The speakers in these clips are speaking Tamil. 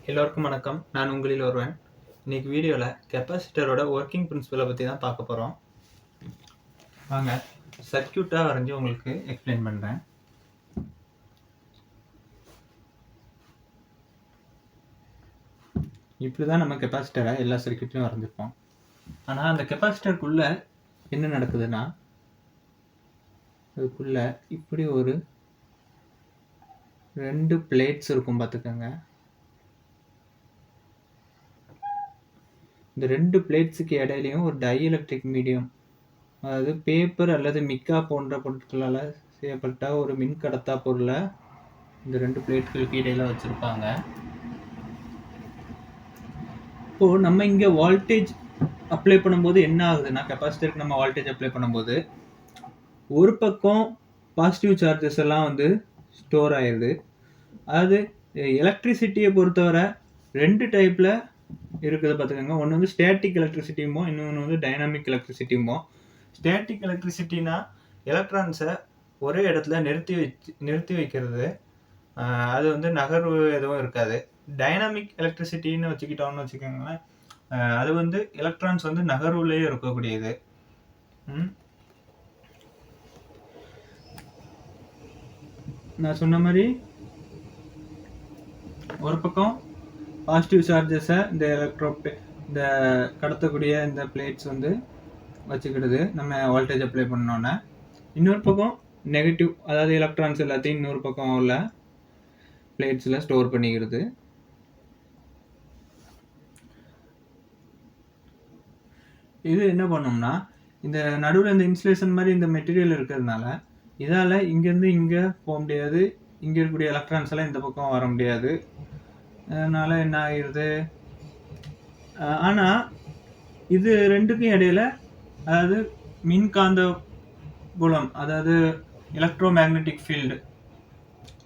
எல்லோருக்கும் வணக்கம். நான் உங்களில் ஒருவன். இன்னைக்கு வீடியோவில் கெப்பாசிட்டரோட ஒர்க்கிங் பிரின்சிபலை பற்றி தான் பார்க்க போகிறோம். வாங்க சர்க்கியூட்டாக வரைஞ்சி உங்களுக்கு எக்ஸ்பிளைன் பண்ணுறேன். இப்படி தான் நம்ம கெப்பாசிட்டரை எல்லா சர்க்கியூட்லையும் வரைஞ்சிருப்போம். ஆனால் அந்த கெப்பாசிட்டருக்குள்ளே என்ன நடக்குதுன்னா, அதுக்குள்ளே இப்படி ஒரு 2 பிளேட்ஸ் இருக்கும் பார்த்துக்கோங்க. இந்த 2 பிளேட்ஸுக்கு இடையிலையும் ஒரு டைஎலக்ட்ரிக் மீடியம், அதாவது பேப்பர் அல்லது மிக்கா போன்ற பொருட்களால் செய்யப்பட்ட ஒரு மின்கடத்தா பொருளை இந்த 2 பிளேட்களுக்கு இடையில வச்சுருப்பாங்க. இப்போது நம்ம இங்கே வால்டேஜ் அப்ளை பண்ணும்போது என்ன ஆகுதுன்னா, கெப்பாசிட்டருக்கு நம்ம வால்டேஜ் அப்ளை பண்ணும்போது ஒரு பக்கம் பாசிட்டிவ் சார்ஜஸ் எல்லாம் வந்து ஸ்டோர் ஆயிடுது. அதாவது எலக்ட்ரிசிட்டியை பொறுத்தவரை 2 டைப்பில் இருக்குது பார்த்துக்கோங்க. ஒன்று வந்து ஸ்டேட்டிக் எலக்ட்ரிசிட்டியுமோ, இன்னொன்று வந்து டைனாமிக் எலக்ட்ரிசிட்டியுமோ. ஸ்டேட்டிக் எலக்ட்ரிசிட்டினா எலக்ட்ரான்ஸை ஒரே இடத்துல நிறுத்தி வைக்கிறது. அது வந்து நகர்வு எதுவும் இருக்காது. டைனாமிக் எலக்ட்ரிசிட்டின்னு வச்சுக்கிட்டோம்னு வச்சுக்கோங்களேன், அது வந்து எலக்ட்ரான்ஸ் வந்து நகர்வுலேயே இருக்கக்கூடியது. நான் சொன்ன மாதிரி ஒரு பக்கம் பாசிட்டிவ் சார்ஜஸை இந்த கடத்தக்கூடிய இந்த பிளேட்ஸ் வந்து வச்சுக்கிடுது நம்ம வோல்டேஜ் அப்ளை பண்ணோன்னே. இன்னொரு பக்கம் நெகட்டிவ், அதாவது எலக்ட்ரான்ஸ் எல்லாத்தையும் இன்னொரு பக்கம் உள்ள பிளேட்ஸில் ஸ்டோர் பண்ணிக்கிறது. இது என்ன பண்ணோம்னா, இந்த நடுவில் இந்த இன்சுலேஷன் மாதிரி இந்த மெட்டீரியல் இருக்கிறதுனால இதால் இங்கேருந்து இங்கே போக முடியாது, இங்கே இருக்கக்கூடிய எலக்ட்ரான்ஸ் எல்லாம் இந்த பக்கம் வர முடியாது. அதனால் என்ன ஆகிடுது, ஆனால் இது ரெண்டுக்கும் இடையில, அதாவது மின்காந்த புலம், அதாவது எலக்ட்ரோ மேக்னெட்டிக் ஃபீல்டு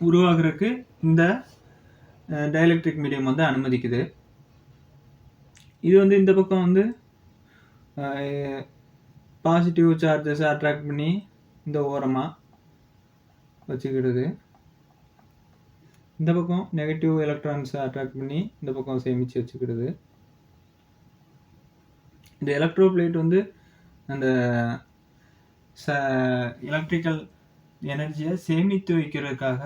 உருவாகிறதுக்கு இந்த டைஎலக்ட்ரிக் மீடியம் வந்து அனுமதிக்குது. இது வந்து இந்த பக்கம் வந்து பாசிட்டிவ் சார்ஜஸ் அட்ராக்ட் பண்ணி இந்த ஓரமாக வச்சுக்கிடுது. இந்த பக்கம் நெகட்டிவ் எலக்ட்ரான்ஸை அட்ராக்ட் பண்ணி இந்த பக்கம் சேமித்து வச்சுக்கிடுது. இந்த எலக்ட்ரோ பிளேட் வந்து அந்த எலக்ட்ரிக்கல் எனர்ஜியை சேமித்து வைக்கிறதுக்காக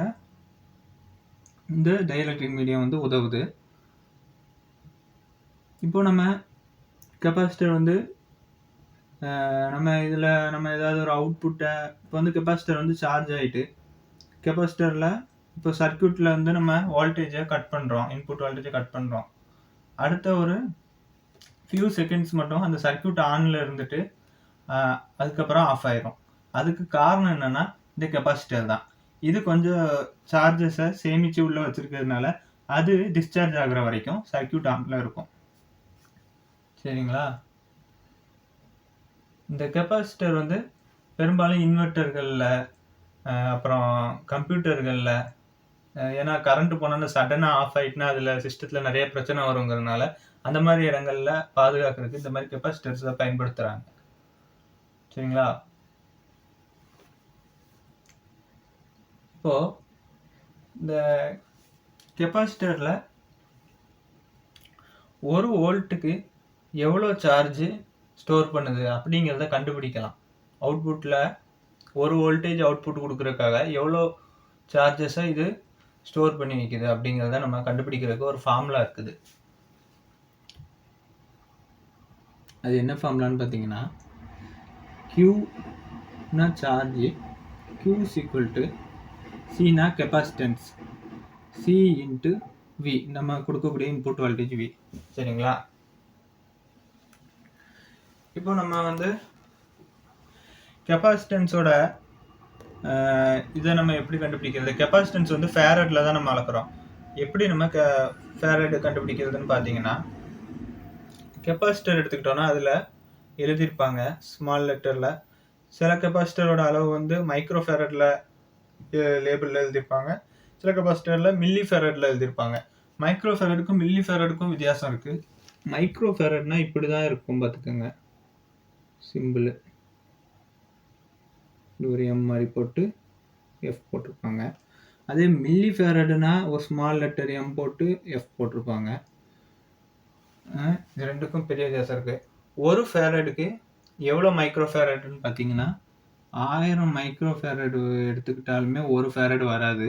இந்த டைஎலக்ட்ரிக் மீடியம் வந்து உதவுது. இப்போ நம்ம கெப்பாசிட்டர் வந்து நம்ம ஏதாவது ஒரு அவுட்புட்டை, இப்போ வந்து கெப்பாசிட்டர் வந்து சார்ஜ் ஆகிட்டு கெப்பாசிட்டரில் இப்போ சர்க்கியூட்டில் வந்து நம்ம வோல்டேஜை கட் பண்ணுறோம், இன்புட் வோல்டேஜை கட் பண்ணுறோம். அடுத்த ஒரு ஃபியூ செகண்ட்ஸ் மட்டும் அந்த சர்க்கியூட் ஆனில் இருந்துட்டு அதுக்கப்புறம் ஆஃப் ஆயிரும். அதுக்கு காரணம் என்னென்னா இந்த கெப்பாசிட்டர் தான். இது கொஞ்சம் சார்ஜஸை சேமித்து உள்ளே வச்சுருக்கிறதுனால அது டிஸ்சார்ஜ் ஆகிற வரைக்கும் சர்க்கியூட் ஆனில் இருக்கும். சரிங்களா? இந்த கெப்பாசிட்டர் வந்து பெரும்பாலும் இன்வெர்ட்டர்களில், அப்புறம் கம்ப்யூட்டர்களில், ஏன்னா கரண்ட் போனோன்னா சடனாக ஆஃப் ஆகிட்டுனா அதில் சிஸ்டத்தில் நிறைய பிரச்சனை வருங்கிறதுனால அந்த மாதிரி இடங்களில் பாதுகாக்கிறதுக்கு இந்த மாதிரி கெப்பாசிட்டர்ஸை பயன்படுத்துகிறாங்க. சரிங்களா? இப்போது இந்த கெப்பாசிட்டரில் 1 வோல்ட்டுக்கு எவ்வளோ சார்ஜு ஸ்டோர் பண்ணுது அப்படிங்கிறத கண்டுபிடிக்கலாம். அவுட்புட்டில் 1 வோல்டேஜ் அவுட்புட் கொடுக்குறதுக்காக எவ்வளோ சார்ஜஸை இது ஸ்டோர் பண்ணி வைக்குது அப்படிங்கிறத நம்ம கண்டுபிடிக்கிறதுக்கு ஒரு ஃபார்முலா இருக்குது. அது என்ன ஃபார்முலான்னு பார்த்தீங்கன்னா, Qனா சார்ஜ், Q = Cனா கெப்பாசிட்டன்ஸ், C × V நம்ம கொடுக்கக்கூடிய இன்புட் வோல்டேஜ் V. சரிங்களா? இப்போ நம்ம வந்து கெப்பாசிட்டன்ஸோட இதை நம்ம எப்படி கண்டுபிடிக்கிறது? கெப்பாசிட்டன்ஸ் வந்து ஃபேரட்ல தான் நம்ம அளக்குறோம். எப்படி நம்ம ஃபேரட் கண்டுபிடிக்கிறதுன்னு பார்த்தீங்கன்னா, கெப்பாசிட்டர் எடுத்துக்கிட்டோன்னா அதில் எழுதியிருப்பாங்க ஸ்மால் லெட்டரில். சில கெப்பாசிட்டரோட அளவு வந்து மைக்ரோ ஃபேரட்ல லேபிளில் எழுதியிருப்பாங்க, சில கெப்பாசிட்டரில் மில்லி ஃபேரட்ல எழுதியிருப்பாங்க. மைக்ரோ ஃபேரடுக்கும் மில்லி ஃபேரடுக்கும் வித்தியாசம் இருக்குது. மைக்ரோ ஃபேரட்னா இப்படி தான் இருக்கும் பார்த்துக்கோங்க, சிம்பிள் ஒரு எம் மாதிரி போட்டு எஃப் போட்டிருப்பாங்க. அதே மில்லி ஃபேரட்னா ஒரு ஸ்மால் லெட்டர் எம் போட்டு எஃப் போட்டிருப்பாங்க. இது ரெண்டுக்கும் பெரிய வித்தியாசம் இருக்கு. ஒரு ஃபேரடுக்கு எவ்வளோ மைக்ரோ ஃபேரட்னு பார்த்தீங்கன்னா 1000 மைக்ரோ ஃபேரட் எடுத்துக்கிட்டாலுமே ஒரு ஃபேரட் வராது.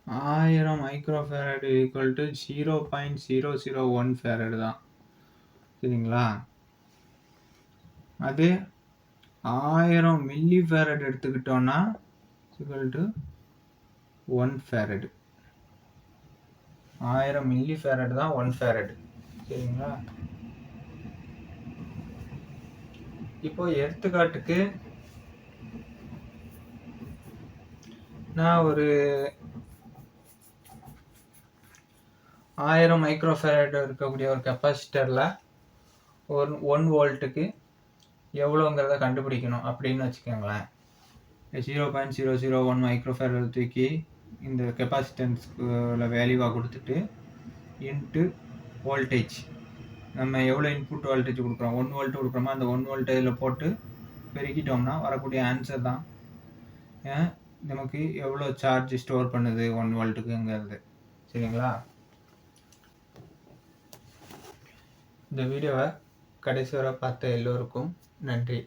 1000 micro farad equal to 0.001 farad தான். சரிங்களா? அது 1000 மில்லி ஃபேரட் எடுத்துக்கிட்டோம்னா equal to 1 farad. 1000 milli farad தான் 1 ஃபேரட். சரிங்களா? இப்போ எடுத்துக்காட்டுக்கு நான் ஒரு 1000 மைக்ரோ ஃபேரட் இருக்கக்கூடிய ஒரு கெப்பாசிட்டரில் ஒரு 1 வோல்ட்டுக்கு எவ்வளோங்கிறத கண்டுபிடிக்கணும் அப்படின்னு வச்சுக்கோங்களேன். 0.001 மைக்ரோ ஃபேரட் தூக்கி இந்த கெப்பாசிட்டன்ஸ்க்குள்ள வேல்யூவாக கொடுத்துட்டு இன்ட்டு வோல்டேஜ், நம்ம எவ்வளோ இன்புட் வோல்டேஜ் கொடுக்குறோம், 1 வோல்ட் கொடுக்குறோமோ அந்த 1 வோல்டேஜில் போட்டு பெருக்கிட்டோம்னா வரக்கூடிய ஆன்சர் தான் நமக்கு எவ்வளோ சார்ஜ் ஸ்டோர் பண்ணுது 1 வோல்ட்டுக்குங்கிறது. சரிங்களா? இந்த வீடியோவை கடைசி வரை பார்த்த எல்லோருக்கும் நன்றி.